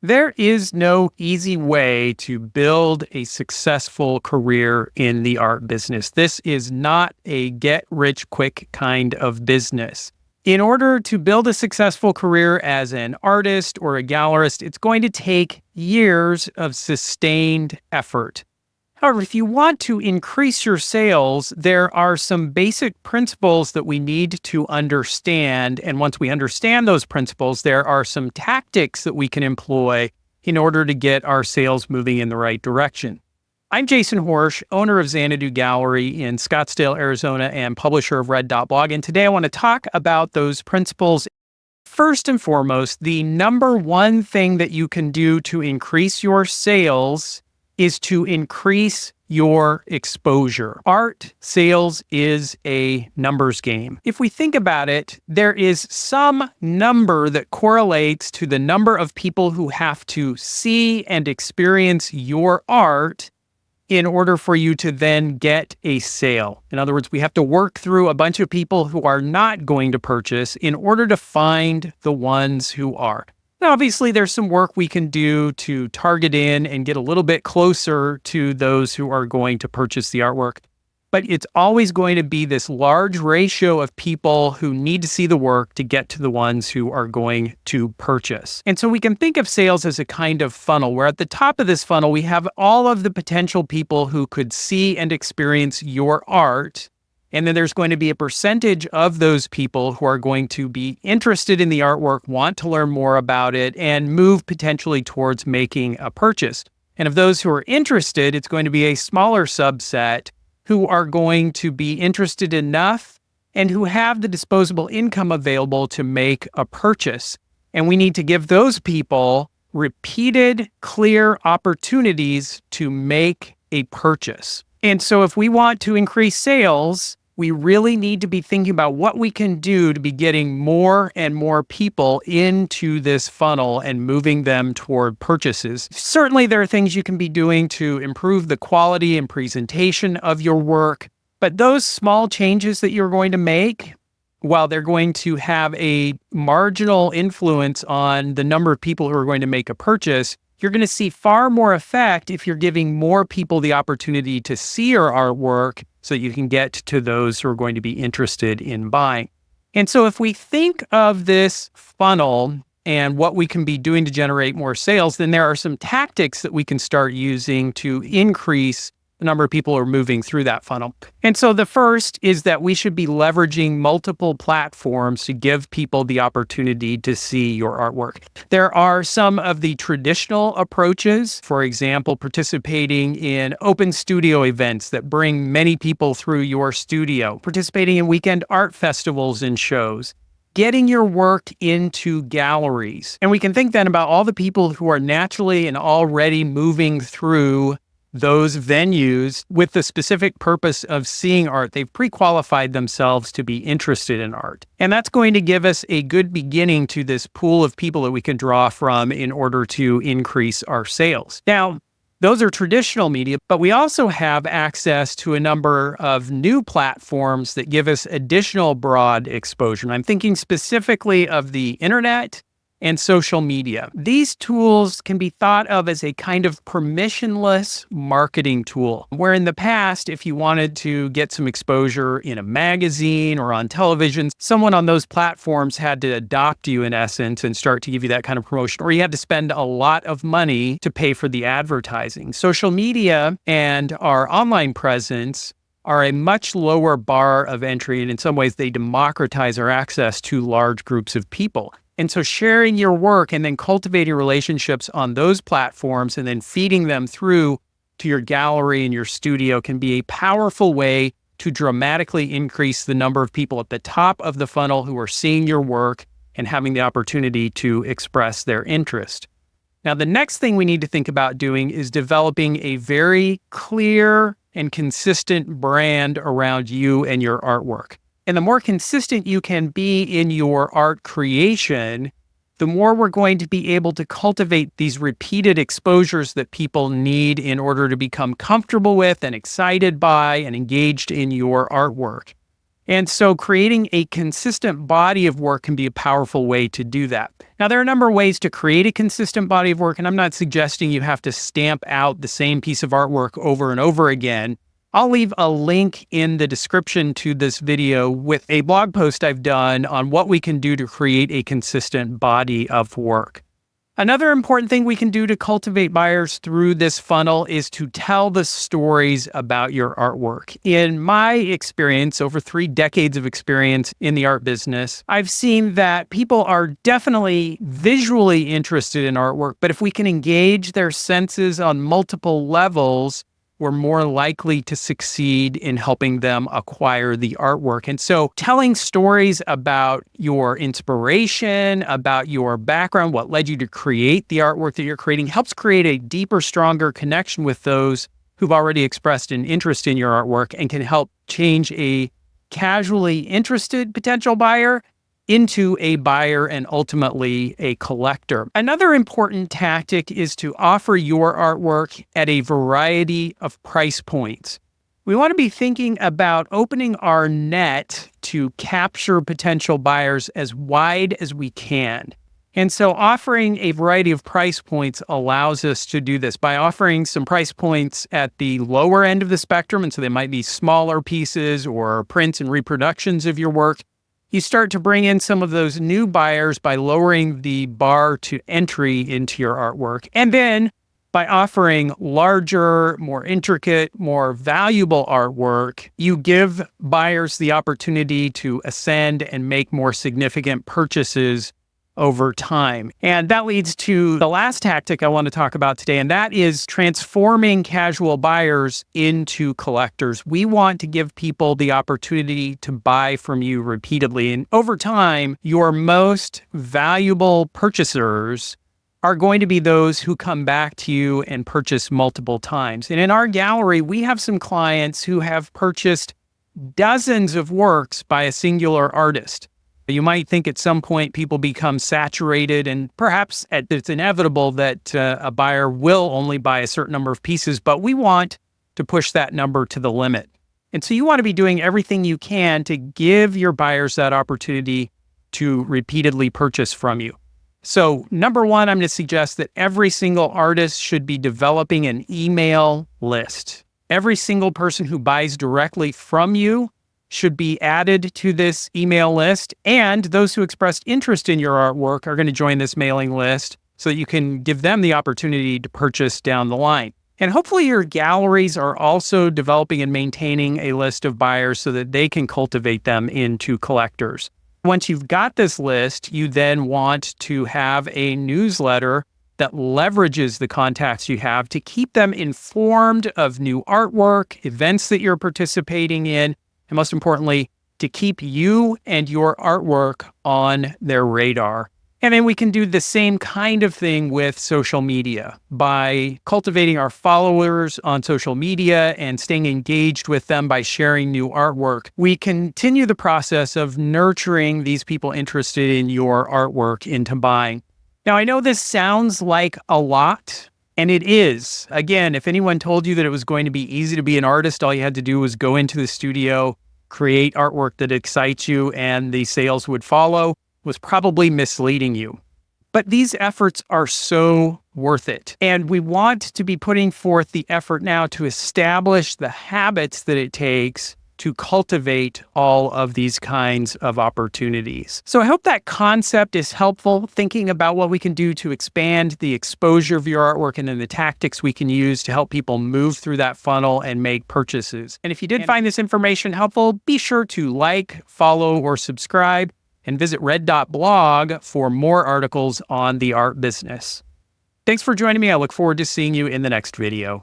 There is no easy way to build a successful career in the art business. This is not a get rich quick kind of business. In order to build a successful career as an artist or a gallerist, it's going to take years of sustained effort. However, if you want to increase your sales, there are some basic principles that we need to understand. And once we understand those principles, there are some tactics that we can employ in order to get our sales moving in the right direction. I'm Jason Horsch, owner of Xanadu Gallery in Scottsdale, Arizona, and publisher of Red Dot Blog. And today I want to talk about those principles. First and foremost, the number one thing that you can do to increase your sales is to increase your exposure. Art sales is a numbers game. If we think about it, there is some number that correlates to the number of people who have to see and experience your art in order for you to then get a sale. In other words, we have to work through a bunch of people who are not going to purchase in order to find the ones who are. Now, obviously, there's some work we can do to target in and get a little bit closer to those who are going to purchase the artwork. But it's always going to be this large ratio of people who need to see the work to get to the ones who are going to purchase. And so we can think of sales as a kind of funnel, where at the top of this funnel, we have all of the potential people who could see and experience your art. And then there's going to be a percentage of those people who are going to be interested in the artwork, want to learn more about it, and move potentially towards making a purchase. And of those who are interested, it's going to be a smaller subset who are going to be interested enough and who have the disposable income available to make a purchase. And we need to give those people repeated, clear opportunities to make a purchase. And so if we want to increase sales, we really need to be thinking about what we can do to be getting more and more people into this funnel and moving them toward purchases. Certainly, there are things you can be doing to improve the quality and presentation of your work, but those small changes that you're going to make, while they're going to have a marginal influence on the number of people who are going to make a purchase, you're going to see far more effect if you're giving more people the opportunity to see your artwork so that you can get to those who are going to be interested in buying. And so if we think of this funnel and what we can be doing to generate more sales, then there are some tactics that we can start using to increase the number of people who are moving through that funnel. And so the first is that we should be leveraging multiple platforms to give people the opportunity to see your artwork. There are some of the traditional approaches, for example, participating in open studio events that bring many people through your studio, participating in weekend art festivals and shows, getting your work into galleries. And we can think then about all the people who are naturally and already moving through those venues with the specific purpose of seeing art. They've pre-qualified themselves to be interested in art. And that's going to give us a good beginning to this pool of people that we can draw from in order to increase our sales. Now, those are traditional media, but we also have access to a number of new platforms that give us additional broad exposure. And I'm thinking specifically of the internet and social media. These tools can be thought of as a kind of permissionless marketing tool, where in the past, if you wanted to get some exposure in a magazine or on television, someone on those platforms had to adopt you in essence and start to give you that kind of promotion, or you had to spend a lot of money to pay for the advertising. Social media and our online presence are a much lower bar of entry, and in some ways they democratize our access to large groups of people. And so sharing your work and then cultivating relationships on those platforms and then feeding them through to your gallery and your studio can be a powerful way to dramatically increase the number of people at the top of the funnel who are seeing your work and having the opportunity to express their interest. Now, the next thing we need to think about doing is developing a very clear and consistent brand around you and your artwork. And the more consistent you can be in your art creation, the more we're going to be able to cultivate these repeated exposures that people need in order to become comfortable with and excited by and engaged in your artwork. And so creating a consistent body of work can be a powerful way to do that. Now, there are a number of ways to create a consistent body of work, and I'm not suggesting you have to stamp out the same piece of artwork over and over again. I'll leave a link in the description to this video with a blog post I've done on what we can do to create a consistent body of work. Another important thing we can do to cultivate buyers through this funnel is to tell the stories about your artwork. In my experience, over 3 decades of experience in the art business, I've seen that people are definitely visually interested in artwork, but if we can engage their senses on multiple levels, we're more likely to succeed in helping them acquire the artwork. And so telling stories about your inspiration, about your background, what led you to create the artwork that you're creating, helps create a deeper, stronger connection with those who've already expressed an interest in your artwork and can help change a casually interested potential buyer into a buyer and ultimately a collector. Another important tactic is to offer your artwork at a variety of price points. We want to be thinking about opening our net to capture potential buyers as wide as we can. And so offering a variety of price points allows us to do this by offering some price points at the lower end of the spectrum. And so they might be smaller pieces or prints and reproductions of your work. You start to bring in some of those new buyers by lowering the bar to entry into your artwork. And then by offering larger, more intricate, more valuable artwork, you give buyers the opportunity to ascend and make more significant purchases over time. And that leads to the last tactic I want to talk about today, and that is transforming casual buyers into collectors. We want to give people the opportunity to buy from you repeatedly. And over time, your most valuable purchasers are going to be those who come back to you and purchase multiple times. And in our gallery, we have some clients who have purchased dozens of works by a singular artist. You might think at some point people become saturated, and perhaps it's inevitable that a buyer will only buy a certain number of pieces, but we want to push that number to the limit. And so you want to be doing everything you can to give your buyers that opportunity to repeatedly purchase from you. So number one, I'm going to suggest that every single artist should be developing an email list. Every single person who buys directly from you should be added to this email list, and those who expressed interest in your artwork are going to join this mailing list so that you can give them the opportunity to purchase down the line. And hopefully your galleries are also developing and maintaining a list of buyers so that they can cultivate them into collectors. Once you've got this list, you then want to have a newsletter that leverages the contacts you have to keep them informed of new artwork, events that you're participating in, and most importantly, to keep you and your artwork on their radar. And then we can do the same kind of thing with social media by cultivating our followers on social media and staying engaged with them by sharing new artwork. We continue the process of nurturing these people interested in your artwork into buying. Now, I know this sounds like a lot, and it is. Again, if anyone told you that it was going to be easy to be an artist, all you had to do was go into the studio, create artwork that excites you, and the sales would follow, was probably misleading you. But these efforts are so worth it. And we want to be putting forth the effort now to establish the habits that it takes to cultivate all of these kinds of opportunities. So I hope that concept is helpful, thinking about what we can do to expand the exposure of your artwork and then the tactics we can use to help people move through that funnel and make purchases. And if you did find this information helpful, be sure to like, follow, or subscribe, and visit red.blog for more articles on the art business. Thanks for joining me. I look forward to seeing you in the next video.